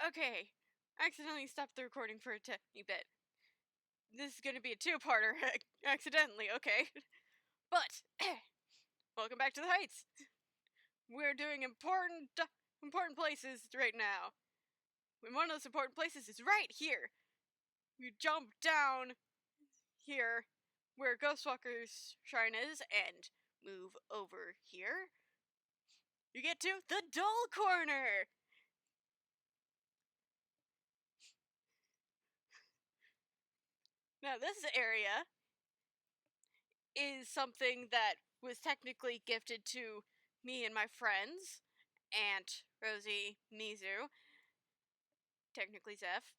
Okay, I accidentally stopped the recording for a tiny bit. This is gonna be a two-parter, accidentally, okay? But, welcome back to the Heights! We're doing important places right now. And one of those important places is right here. You jump down here where Ghostwalker's shrine is and move over here. You get to the Doll Corner! Now this area is something that was technically gifted to me and my friends, Aunt Rosie, Mizu, technically Zeph,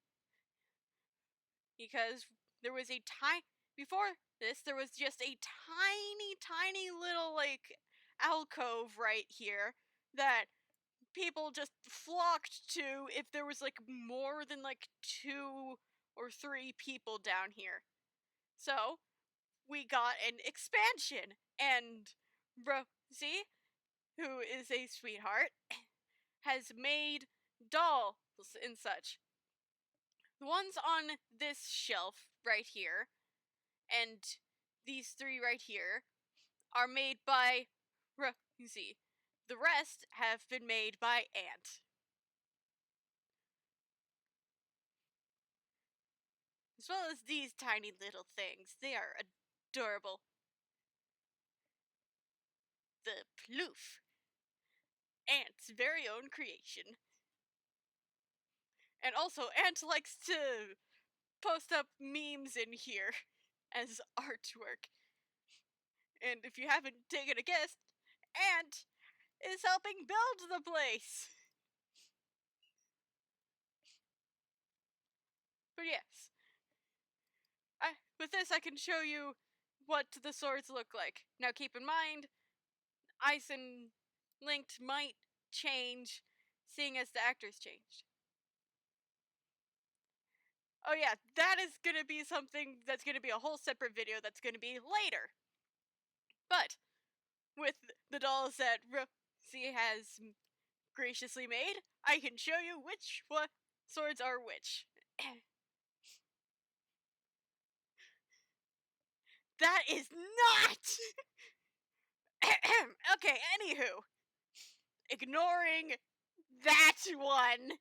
because there was a before this there was just a tiny little like alcove right here that people just flocked to if there was like more than like 2 or 3 people down here. So we got an expansion, and Rosie, who is a sweetheart, has made dolls and such. The ones on this shelf right here, and these 3 right here, are made by Rosie. The rest have been made by Aunt. As well as these tiny little things. They are adorable. The Ploof. Aunt's very own creation. And also, Aunt likes to post up memes in here as artwork. And if you haven't taken a guess, Aunt is helping build the place. But yes, with this I can show you what the swords look like. Now keep in mind, Ice and Linked might change, seeing as the actors changed. Oh yeah, that is gonna be something that's gonna be a whole separate video that's gonna be later. But with the dolls that Rosie has graciously made, I can show you which swords are which. That is not! Okay, anywho. Ignoring that one.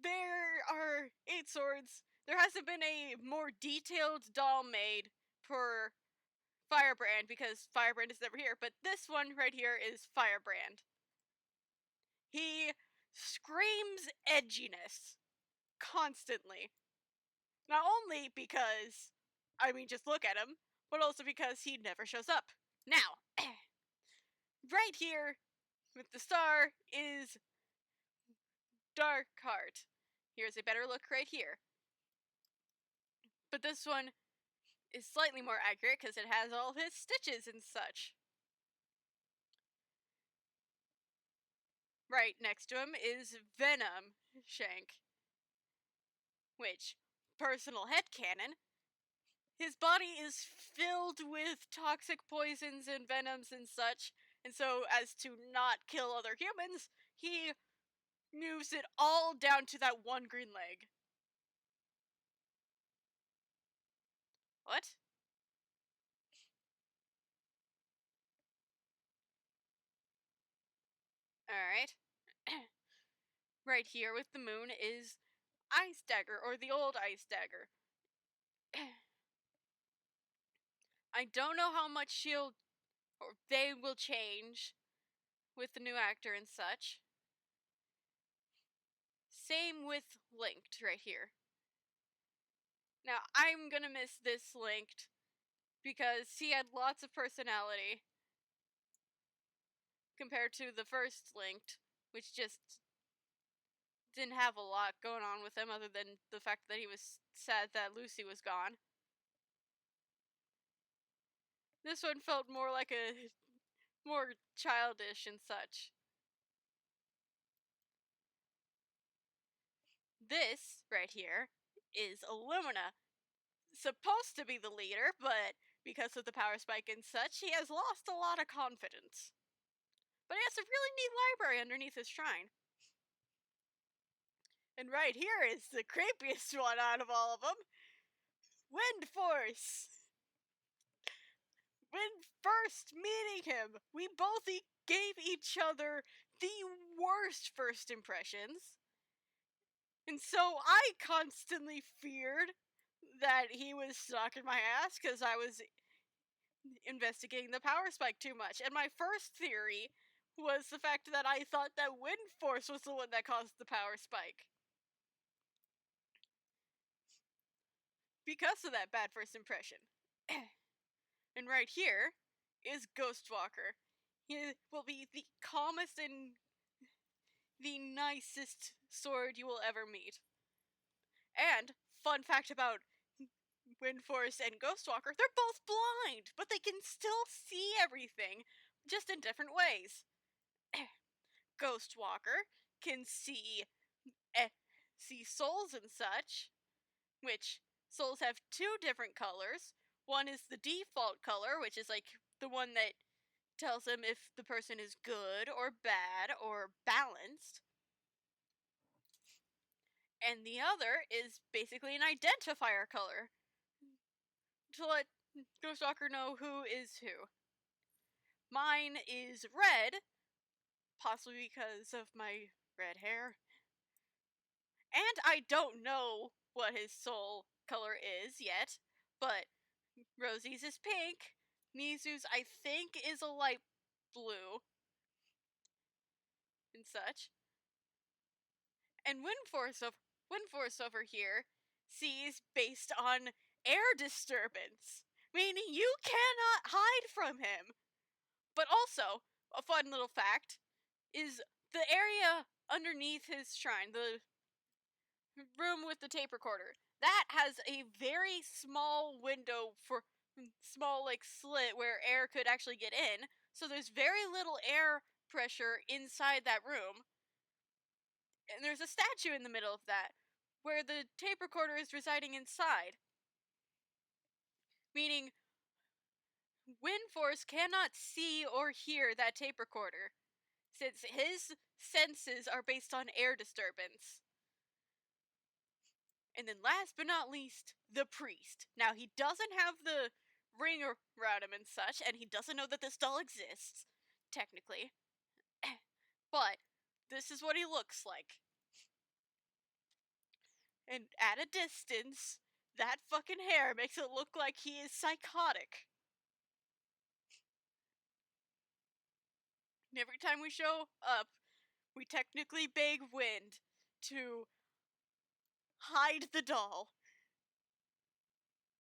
There are 8 swords. There hasn't been a more detailed doll made for Firebrand because Firebrand is never here, but this one right here is Firebrand. He screams edginess constantly. Not only because, I mean, just look at him, but also because he never shows up. Now, right here with the star is Darkheart. Here's a better look right here. But this one is slightly more accurate because it has all his stitches and such. Right next to him is Venom Shank, which, personal headcanon, his body is filled with toxic poisons and venoms and such, and so as to not kill other humans, he moves it all down to that one green leg. What? Alright. Right here with the moon is Ice Dagger, or the old Ice Dagger. I don't know how much they will change with the new actor and such. Same with Linked right here. Now, I'm gonna miss this Linked because he had lots of personality compared to the first Linked, which just didn't have a lot going on with him other than the fact that he was sad that Lucy was gone. This one felt more like more childish and such. This right here is Illumina. Supposed to be the leader, but because of the power spike and such, he has lost a lot of confidence. But he has a really neat library underneath his shrine. And right here is the creepiest one out of all of them. Wind Force! When first meeting him, we both gave each other the worst first impressions. And so I constantly feared that he was stuck in my ass because I was investigating the power spike too much. And my first theory was the fact that I thought that Wind Force was the one that caused the power spike. Because of that bad first impression. And right here is Ghostwalker. He will be the calmest and the nicest sword you will ever meet. And, fun fact about Windforce and Ghostwalker, they're both blind, but they can still see everything, just in different ways. Ghostwalker can see souls and such, which souls have two different colors. One is the default color, which is like the one that tells him if the person is good or bad or balanced. And the other is basically an identifier color to let Ghostwalker know who is who. Mine is red, possibly because of my red hair. And I don't know what his soul color is yet, but Rosie's is pink. Mizu's, I think, is a light blue. And such. And Windforce over here sees based on air disturbance, meaning you cannot hide from him. But also, a fun little fact is the area underneath his shrine, the room with the tape recorder, that has a very small window for small like slit where air could actually get in. So there's very little air pressure inside that room. And there's a statue in the middle of that where the tape recorder is residing inside. Meaning Windforce cannot see or hear that tape recorder, since his senses are based on air disturbance. And then last but not least, the priest. Now, he doesn't have the ring around him and such, and he doesn't know that this doll exists, technically. But this is what he looks like. And at a distance, that fucking hair makes it look like he is psychotic. And every time we show up, we technically beg Wind to hide the doll.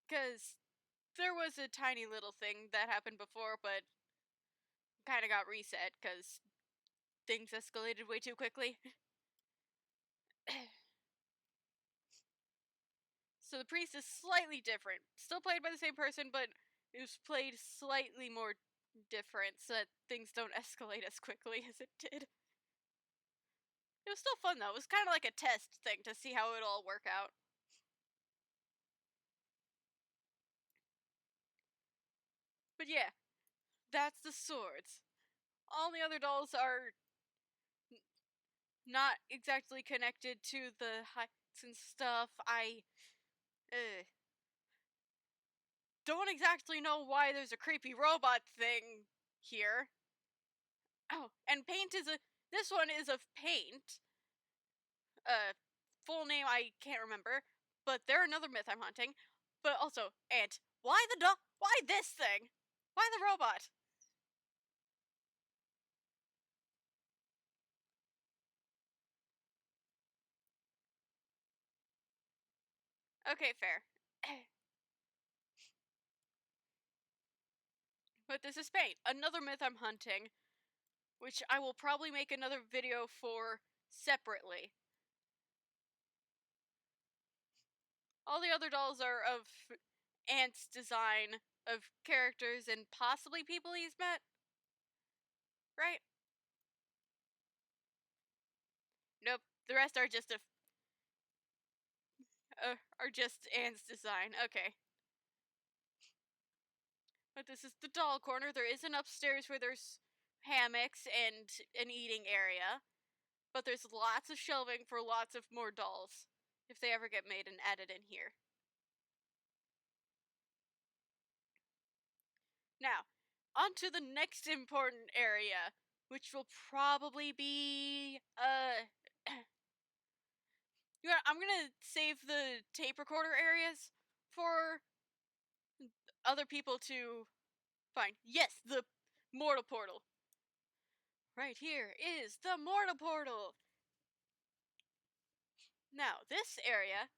Because there was a tiny little thing that happened before, but kind of got reset because things escalated way too quickly. So the priest is slightly different. Still played by the same person, but it was played slightly more different so that things don't escalate as quickly as it did. It was still fun though. It was kind of like a test thing to see how it'll all work out. But yeah, that's the swords. All the other dolls are not exactly connected to the heights and stuff. I don't exactly know why there's a creepy robot thing here. Oh, and paint is this one is of paint. Full name I can't remember, but they're another myth I'm hunting. But also, Ant, why the why this thing? Why the robot? Okay, fair. But this is paint, another myth I'm hunting, which I will probably make another video for separately. All the other dolls are of Ant's design of characters and possibly people he's met. Right? Nope. The rest are just are just Ant's design. Okay. But this is the doll corner. There is an upstairs where there's hammocks and an eating area, but there's lots of shelving for lots of more dolls if they ever get made and added in here. Now, on to the next important area, which will probably be I'm gonna save the tape recorder areas for other people to find. Yes, the mortal portal. Right here is the mortal portal. Now, this area,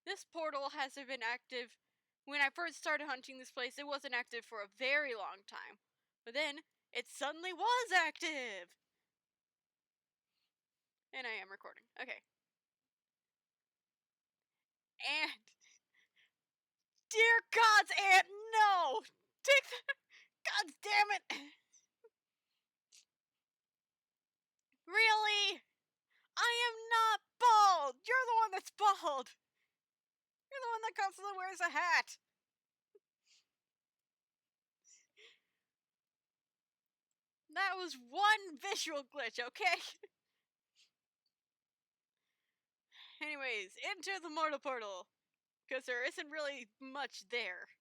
this portal hasn't been active. When I first started hunting this place, it wasn't active for a very long time. But then, it suddenly was active! And I am recording. Okay. And dear God's aunt, no! Take the. God damn it! Really? I am not bald! You're the one that's bald! You're the one that constantly wears a hat! That was one visual glitch, okay? Anyways, into the mortal portal. Because there isn't really much there.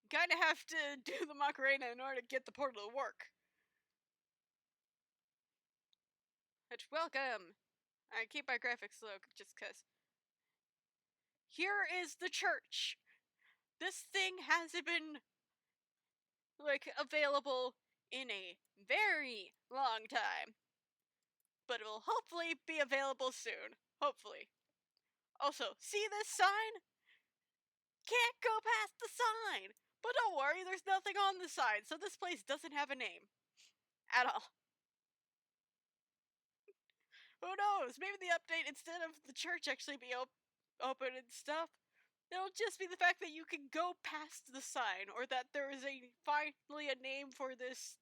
Kinda have to do the Macarena in order to get the portal to work. But welcome! I keep my graphics low just cause. Here is the church! This thing hasn't been, available in a very long time. But it will hopefully be available soon. Hopefully. Also, see this sign? Can't go past the sign! But don't worry, there's nothing on the sign, so this place doesn't have a name. At all. Who knows? Maybe the update, instead of the church actually be open and stuff, it'll just be the fact that you can go past the sign, or that there is finally a name for this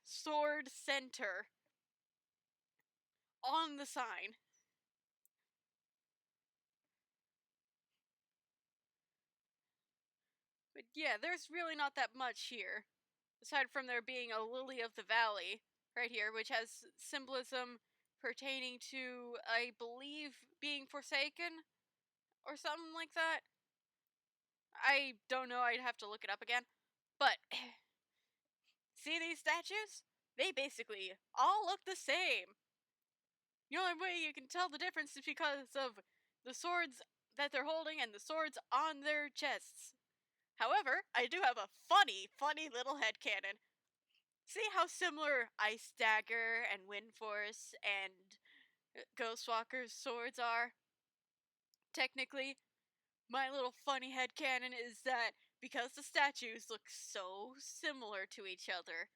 sword center on the sign. But yeah, there's really not that much here. Aside from there being a lily of the valley right here, which has symbolism pertaining to, I believe, being forsaken or something like that. I don't know, I'd have to look it up again. But see these statues? They basically all look the same. The only way you can tell the difference is because of the swords that they're holding and the swords on their chests. However, I do have a funny little headcanon. See how similar Ice Dagger and Windforce and Ghostwalker's swords are? Technically, my little funny headcanon is that because the statues look so similar to each other,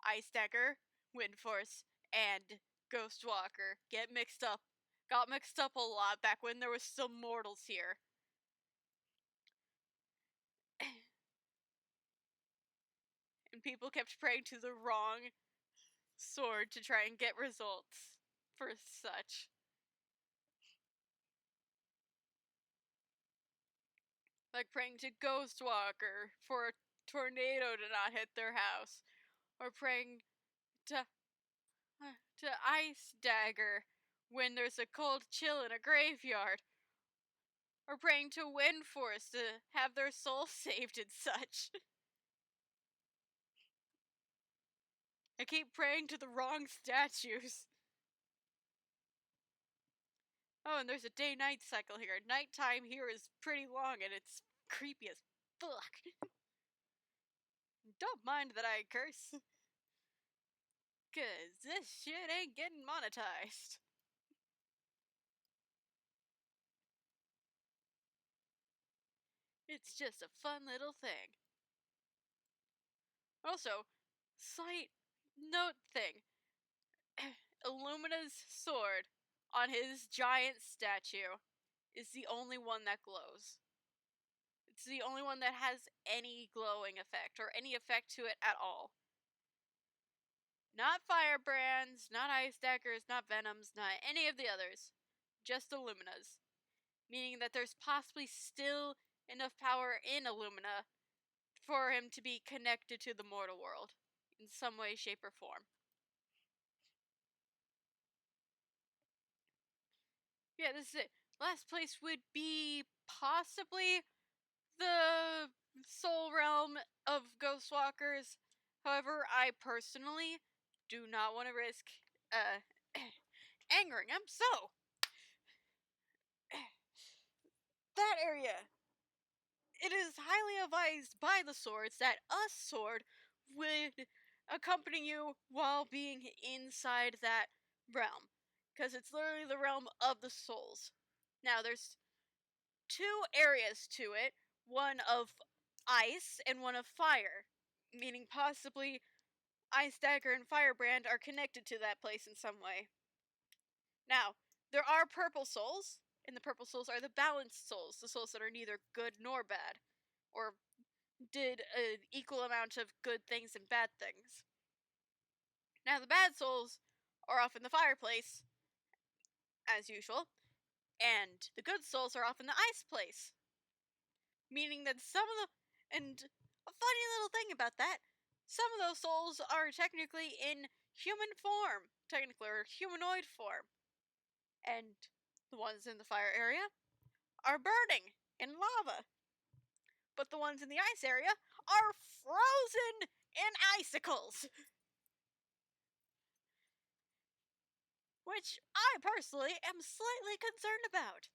Ice Dagger, Windforce, and Ghostwalker got mixed up a lot back when there was still mortals here. And people kept praying to the wrong sword to try and get results for such. Like praying to Ghostwalker for a tornado to not hit their house, or praying to Ice Dagger when there's a cold chill in a graveyard, or praying to Windforce to have their soul saved and such. I keep praying to the wrong statues. Oh, and there's a day-night cycle here. Nighttime here is pretty long and it's creepy as fuck. Don't mind that I curse. Cause this shit ain't getting monetized. It's just a fun little thing. Also, slight note thing. Illumina's sword on his giant statue is the only one that glows. It's the only one that has any glowing effect, or any effect to it at all. Not Firebrands, not Ice Daggers, not Venoms, not any of the others. Just Illumina's. Meaning that there's possibly still enough power in Illumina for him to be connected to the mortal world in some way, shape, or form. Yeah, this is it. Last place would be possibly the soul realm of Ghostwalkers. However, I personally do not want to risk angering him, so that area. It is highly advised by the swords that a sword would accompany you while being inside that realm, because it's literally the realm of the souls. Now, there's two areas to it, one of ice and one of fire, meaning possibly Ice Dagger and Firebrand are connected to that place in some way. Now, there are purple souls, and the purple souls are the balanced souls, the souls that are neither good nor bad, or did an equal amount of good things and bad things. Now, the bad souls are off in the fireplace, as usual, and the good souls are off in the ice place. Meaning that some of the. And a funny little thing about that, some of those souls are technically in human form, technically, or humanoid form. And the ones in the fire area are burning in lava. But the ones in the ice area are frozen in icicles. Which I personally am slightly concerned about.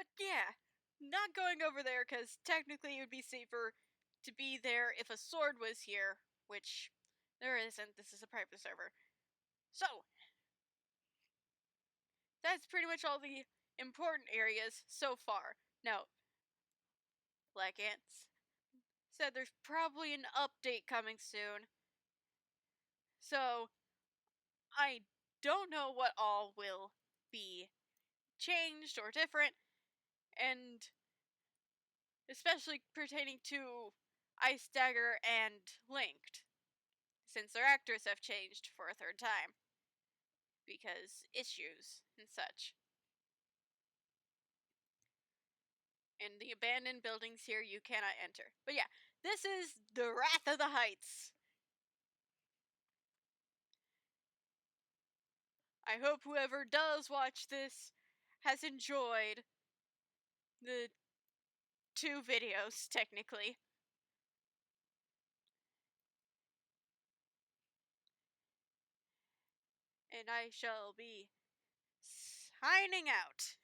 But yeah, not going over there because technically it would be safer to be there if a sword was here, which there isn't. This is a private server. So, that's pretty much all the important areas so far. Now, Black Ants said there's probably an update coming soon. So, I don't know what all will be changed or different, and especially pertaining to Ice Dagger and Linked, since their actors have changed for a third time because issues and such. And the abandoned buildings here you cannot enter. But yeah, this is the Wrath of the Heights. I hope whoever does watch this has enjoyed the two videos, technically. And I shall be signing out.